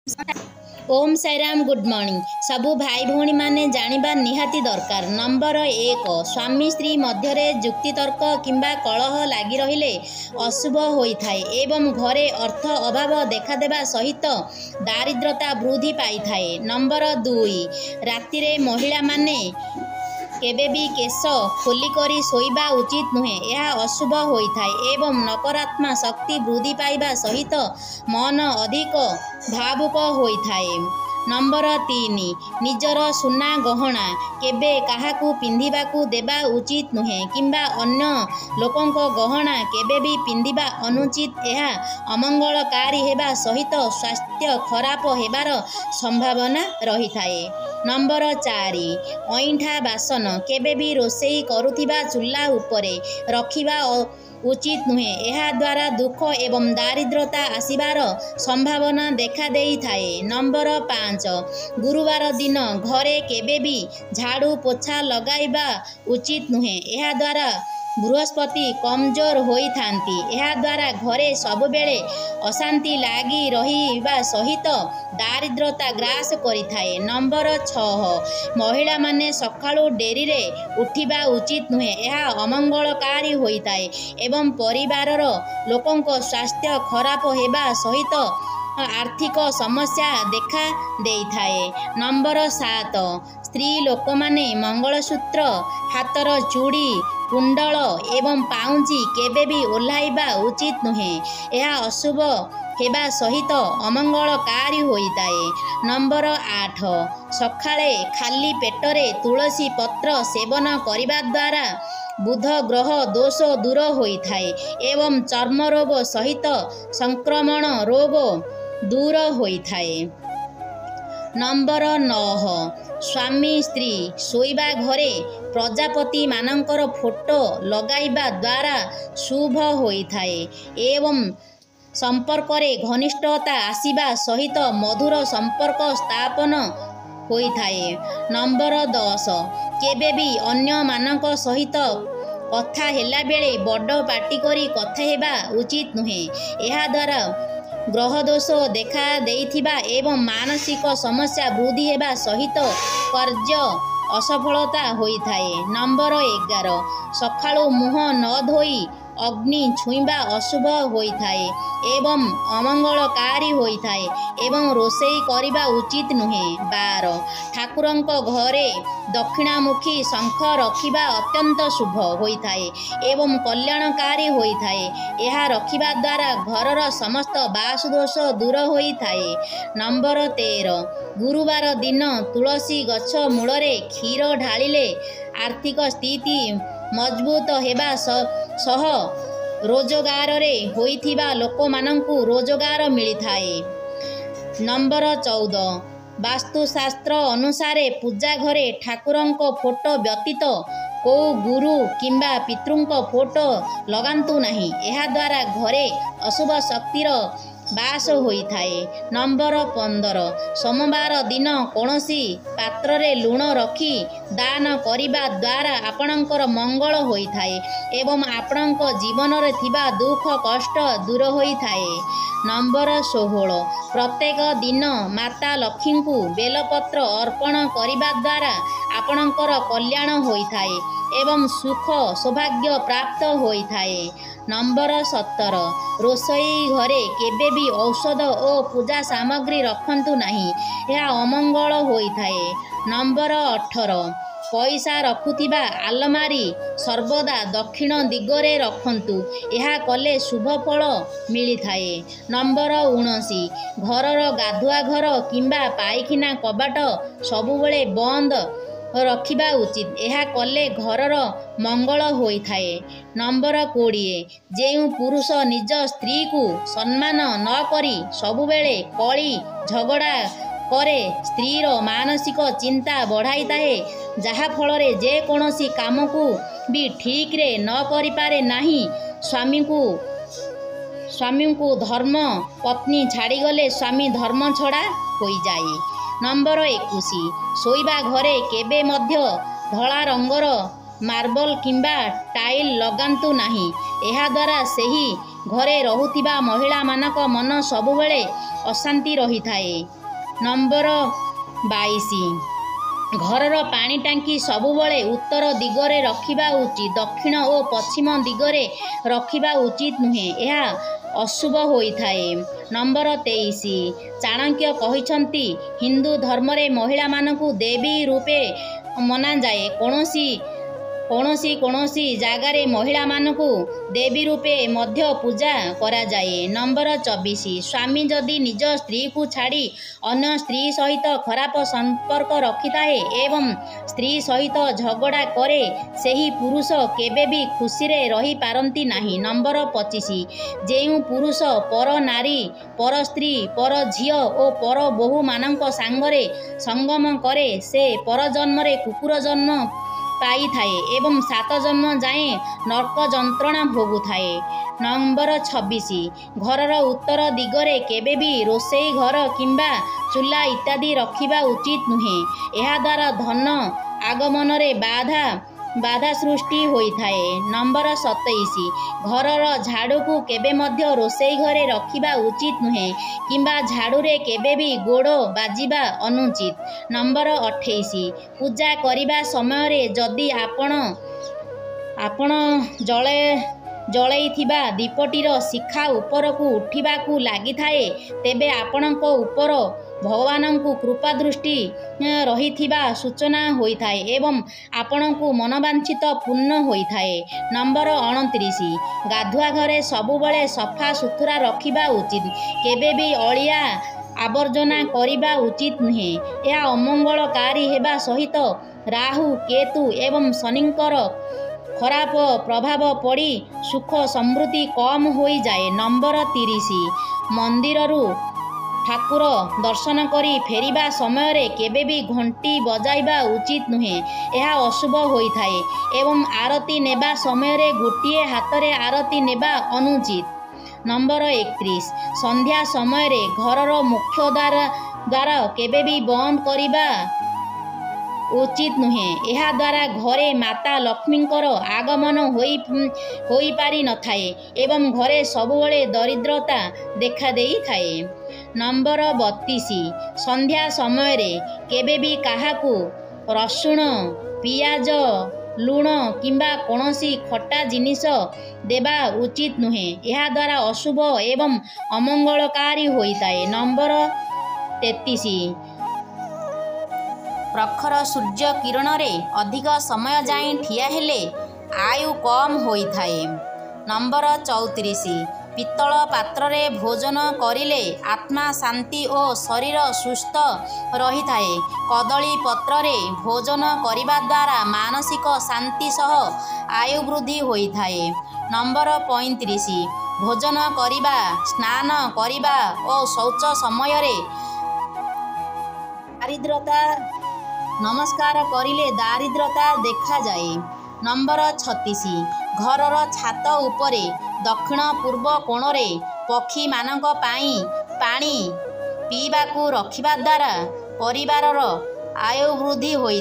Om Sairam good morning सबू भाई भौणी माने जानिबा निहाती दरकार। नंबर 1 स्वामी स्त्री मध्य जुक्तितर्क किंबा कलह लगी रहिले अशुभ होइथाए एवं घरे अर्थ अभाव देखादेवा सहित दारिद्रता वृद्धि पाई थाए। नंबर 2 राति रे महिला माने केबे भी केश खोलिकरी शोइबा उचित नुहे, यह अशुभ होइथाए एवं नकारात्मक शक्ति वृद्धि पाइबा सहित मन अधिक भावुक होइथाए। नंबर 3 निजर सुना गहना केबे काहाकू पिंधिबाकू देबा उचित नुहे किंबा अन्य लोकंको गहना केबे भी पिंधिबा अनुचित, यह अमंगलकारी हेबा सहित स्वास्थ्य खराब हेबार संभावना रही थाए। नंबर 4 अईठा बासन केबे भी रोषेई करुथिबा चूल्हा उपरे रखिबा उचित नुहे, यह द्वारा दुख एवं दारिद्रता आसिबार संभावना देखा देई थाए। नंबर 5 गुरुवार दिन घरे केबे भी झाड़ू पोछा लगाइबा उचित नुहे, यह द्वारा बृहस्पति कमजोर होई थांती, यह द्वारा घरे सबुबेले अशांति लागी रहिबा सहित दारिद्रता ग्रास करि थाए। नंबर 6 महिला माने सकाळू डेरी रे उठिबा उचित नुहे, यह अमंगलकारी होई थाए एवं परिवारर लोकंको स्वास्थ्य खराब हेबा सहित आर्थिक समस्या देखा देई थाए। नंबर 7 स्त्री लोक माने मंगलसूत्र हाथर चूड़ी कुंडल एवं पाउंजी केबे भी ओह्लाइबा उचित नुहे, यह अशुभ हेबा सहित अमंगलकारी होइताए। नंबर 8 सकाळे खाली पेटरे तुलसी पत्र सेवन करिबा द्वारा बुध ग्रह दोष दूर होइथाए एवं चर्म रोग सहित संक्रमण रोग दूर होइथाए। नंबर 9 स्वामी स्त्री शोइबा घरे प्रजापति मानकर फोटो लगाइबा द्वारा शुभ होइथाए एवं संपर्क रे घनिष्ठता आसिबा सहित मधुर संपर्क स्थापन होइथाए। नंबर 10 केबे भी अन्य मानक सहित कथा हेला बेले बड़ पाटी करी कथा हेबा उचित नुहे, यह द्वारा ग्रह दोष देखा देइथिबा एवं मानसिक समस्या वृद्धि हेबा सहित कार्य असफलता होइथाए। नंबर 11 सकाळू मुह न धोई अग्नि छुईबा अशुभ होइथाए एवं अमंगलकारी होइथाए एवं रोषेई करिबा उचित नुहे। 12 ठाकुरंको घरे दक्षिणामुखी शंख रखिबा अत्यंत शुभ होइथाए एवं कल्याणकारी होइथाए, यह रखिबा द्वारा घरर समस्त बासदोष दूर होइथाए। नंबर 13 गुरुवार दिन तुलसी गछ मूलरे क्षीर ढालिले आर्थिक स्थिति मजबूत हेबा सह रोजगार रे होइथिबा लोक मानंकु रोजगार मिलिथाए। नंबर 14 वास्तुशास्त्र अनुसार पूजा घरे ठाकुरंको फोटो व्यतीत को गुरु किंबा पितृंको फोटो लगांतु नहीं, यह द्वारा घरे अशुभ शक्तिर बास होइथाए। नंबर 15 सोमवार दिन कौनसी पात्र रे लुण रखी दान करिबा द्वारा आपणकर मंगल होइथाए एवं आपणक जीवन रे थिबा दुख कष्ट दूर होइथाए। नंबर 16 प्रत्येक दिन माता लक्ष्मी को बेलपत्र अर्पण करिबा द्वारा आपणकर कल्याण होइथाए एवं सुख सौभाग्य प्राप्त होइथाए। नंबर 17 रोषई घरे केबे भी औषध और पूजा सामग्री रखंतु नहीं, यह अमंगल होइथाए। नंबर 18 पैसा रखुथिबा आलमारी सर्वदा दक्षिण दिगरे रखंतु, यह कले शुभ फल मिलिथाए। नंबर 19 घरर गाधुआ घर किंबा पाइखिना कबाट सबुबेले बंद रखिबा उचित, यह कले घरर मंगल होइथाए। नंबर 20 जेउ पुरुष निज स्त्री को सम्मान न करी सबुबेले कली झगड़ा करे स्त्रीर मानसिक चिंता बढ़ाई थाए, जहा फल जे कौनसी काम को भी ठीक रे न करि पारे नाही। स्वामी को धर्म पत्नी छाड़ी गले स्वामी धर्म छड़ा होई जाए। नंबर 21 शोइबा घरे केबे मध्य धला रंगर मार्बल किंबा टाइल लगांतु नहीं, यह द्वारा सही ଘରେ ରହୁଥିବା ମହିଳାମାନଙ୍କ ମନ ସବୁବେଳେ ଅଶାନ୍ତି ରହିଥାଏ। ନମ୍ବର 22 ଘରର ପାଣି ଟାଙ୍କି ସବୁବେଳେ ଉତ୍ତର ଦିଗରେ ରଖିବା ଉଚିତ। ଦକ୍ଷିଣ ଓ ପଶ୍ଚିମ ଦିଗରେ ରଖିବା ଉଚିତ ନୁହେଁ, ଏହା ଅଶୁଭ ହୋଇଥାଏ। ନମ୍ବର 23 ଚାଣକ୍ୟ କହିଛନ୍ତି ହିନ୍ଦୁ ଧର୍ମରେ ମହିଳାମାନଙ୍କୁ ଦେବୀ ରୂପେ ମନାଯାଏ। କୌଣସି ଜାଗାରେ ମହିଳାମାନଙ୍କୁ ଦେବୀ ରୂପେ ମଧ୍ୟ ପୂଜା କରାଯାଏ। ନମ୍ବର 24 ସ୍ୱାମୀ ଯଦି ନିଜ ସ୍ତ୍ରୀକୁ ଛାଡ଼ି ଅନ୍ୟ ସ୍ତ୍ରୀ ସହିତ ଖରାପ ସମ୍ପର୍କ ରଖିଥାଏ ଏବଂ ସ୍ତ୍ରୀ ସହିତ ଝଗଡ଼ା କରେ, ସେହି ପୁରୁଷ କେବେ ବି ଖୁସିରେ ରହିପାରନ୍ତି ନାହିଁ। ନମ୍ବର 25 ଯେଉଁ ପୁରୁଷ ପର ନାରୀ, ପର ସ୍ତ୍ରୀ, ପର ଝିଅ ଓ ପର ବୋହୂମାନଙ୍କ ସାଙ୍ଗରେ ସଙ୍ଗମ କରେ, ସେ ପରଜନ୍ମରେ କୁକୁର ଜନ୍ମ ପାଇଥାଏ ଏବଂ 7 ଜନ୍ମ ଯାଏଁ ନର୍କ ଯନ୍ତ୍ରଣା ଭୋଗୁଥାଏ। ନମ୍ବର 26 ଘରର ଉତ୍ତର ଦିଗରେ କେବେ ବି ରୋଷେଇ ଘର କିମ୍ବା ଚୁଲା ଇତ୍ୟାଦି ରଖିବା ଉଚିତ ନୁହେଁ। ଏହାଦ୍ୱାରା ଧନ ଆଗମନରେ ବାଧା ସୃଷ୍ଟି ହୋଇଥାଏ। ନମ୍ବର 27 ଘରର ଝାଡ଼ୁକୁ କେବେ ମଧ୍ୟ ରୋଷେଇ ଘରେ ରଖିବା ଉଚିତ ନୁହେଁ କିମ୍ବା ଝାଡ଼ୁରେ କେବେ ବି ଗୋଡ଼ ବାଜିବା ଅନୁଚିତ। ନମ୍ବର 28 ପୂଜା କରିବା ସମୟରେ ଯଦି ଆପଣ ଜଳେଇଥିବା ଦୀପଟିର ଶିଖା ଉପରକୁ ଉଠିବାକୁ ଲାଗିଥାଏ, ତେବେ ଆପଣଙ୍କ ଉପର ଭଗବାନଙ୍କୁ କୃପା ଦୃଷ୍ଟି ରହିଥିବା ସୂଚନା ହୋଇଥାଏ ଏବଂ ଆପଣଙ୍କୁ ମନୋବାଞ୍ଛିତ ପୂର୍ଣ୍ଣ ହୋଇଥାଏ। ନମ୍ବର 29 ଗାଧୁଆ ଘରେ ସବୁବେଳେ ସଫା ସୁତୁରା ରଖିବା ଉଚିତ। କେବେ ବି ଅଳିଆ ଆବର୍ଜନା କରିବା ଉଚିତ ନୁହେଁ। ଏହା ଅମଙ୍ଗଳକାରୀ ହେବା ସହିତ ରାହୁ, କେତୁ ଏବଂ ଶନିଙ୍କର ଖରାପ ପ୍ରଭାବ ପଡ଼ି ସୁଖ ସମୃଦ୍ଧି କମ୍ ହୋଇଯାଏ। ନମ୍ବର 30 ମନ୍ଦିରରୁ ଠାକୁର ଦର୍ଶନ କରି ଫେରିବା ସମୟରେ କେବେ ବି ଘଣ୍ଟି ବଜାଇବା ଉଚିତ ନୁହେଁ, ଏହା ଅଶୁଭ ହୋଇଥାଏ ଏବଂ ଆରତି ନେବା ସମୟରେ ଗୋଟିଏ ହାତରେ ଆରତି ନେବା ଅନୁଚିତ। ନମ୍ବର 31 ସନ୍ଧ୍ୟା ସମୟରେ ଘରର ମୁଖ୍ୟ ଦ୍ୱାର କେବେ ବି ବନ୍ଦ କରିବା ଉଚିତ ନୁହେଁ। ଏହାଦ୍ୱାରା ଘରେ ମାତା ଲକ୍ଷ୍ମୀଙ୍କର ଆଗମନ ହୋଇପାରିନଥାଏ ଏବଂ ଘରେ ସବୁବେଳେ ଦରିଦ୍ରତା ଦେଖାଦେଇଥାଏ। ନମ୍ବର 32 ସନ୍ଧ୍ୟା ସମୟରେ କେବେ ବି କାହାକୁ ରସୁଣ, ପିଆଜ, ଲୁଣ କିମ୍ବା କୌଣସି ଖଟା ଜିନିଷ ଦେବା ଉଚିତ ନୁହେଁ। ଏହାଦ୍ୱାରା ଅଶୁଭ ଏବଂ ଅମଙ୍ଗଳକାରୀ ହୋଇଥାଏ। ନମ୍ବର 33 ପ୍ରଖର ସୂର୍ଯ୍ୟ କିରଣରେ ଅଧିକ ସମୟ ଯାଏଁ ଠିଆ ହେଲେ ଆୟୁ କମ୍ ହୋଇଥାଏ। ନମ୍ବର 34 ପିତ୍ତଳ ପାତ୍ରରେ ଭୋଜନ କରିଲେ ଆତ୍ମା ଶାନ୍ତି ଓ ଶରୀର ସୁସ୍ଥ ରହିଥାଏ। କଦଳୀ ପତ୍ରରେ ଭୋଜନ କରିବା ଦ୍ୱାରା ମାନସିକ ଶାନ୍ତି ସହ ଆୟୁ ବୃଦ୍ଧି ହୋଇଥାଏ। ନମ୍ବର 35 ଭୋଜନ କରିବା, ସ୍ନାନ କରିବା ଓ ଶୌଚ ସମୟରେ ନମସ୍କାର କରିଲେ ଦାରିଦ୍ର୍ୟତା ଦେଖାଯାଏ। ନମ୍ବର 36 ଘରର ଛାତ ଉପରେ ଦକ୍ଷିଣ ପୂର୍ବ କୋଣରେ ପକ୍ଷୀମାନଙ୍କ ପାଇଁ ପାଣି ପିଇବାକୁ ରଖିବା ଦ୍ୱାରା ପରିବାରର ଆୟୁ ବୃଦ୍ଧି ହୋଇଥାଏ।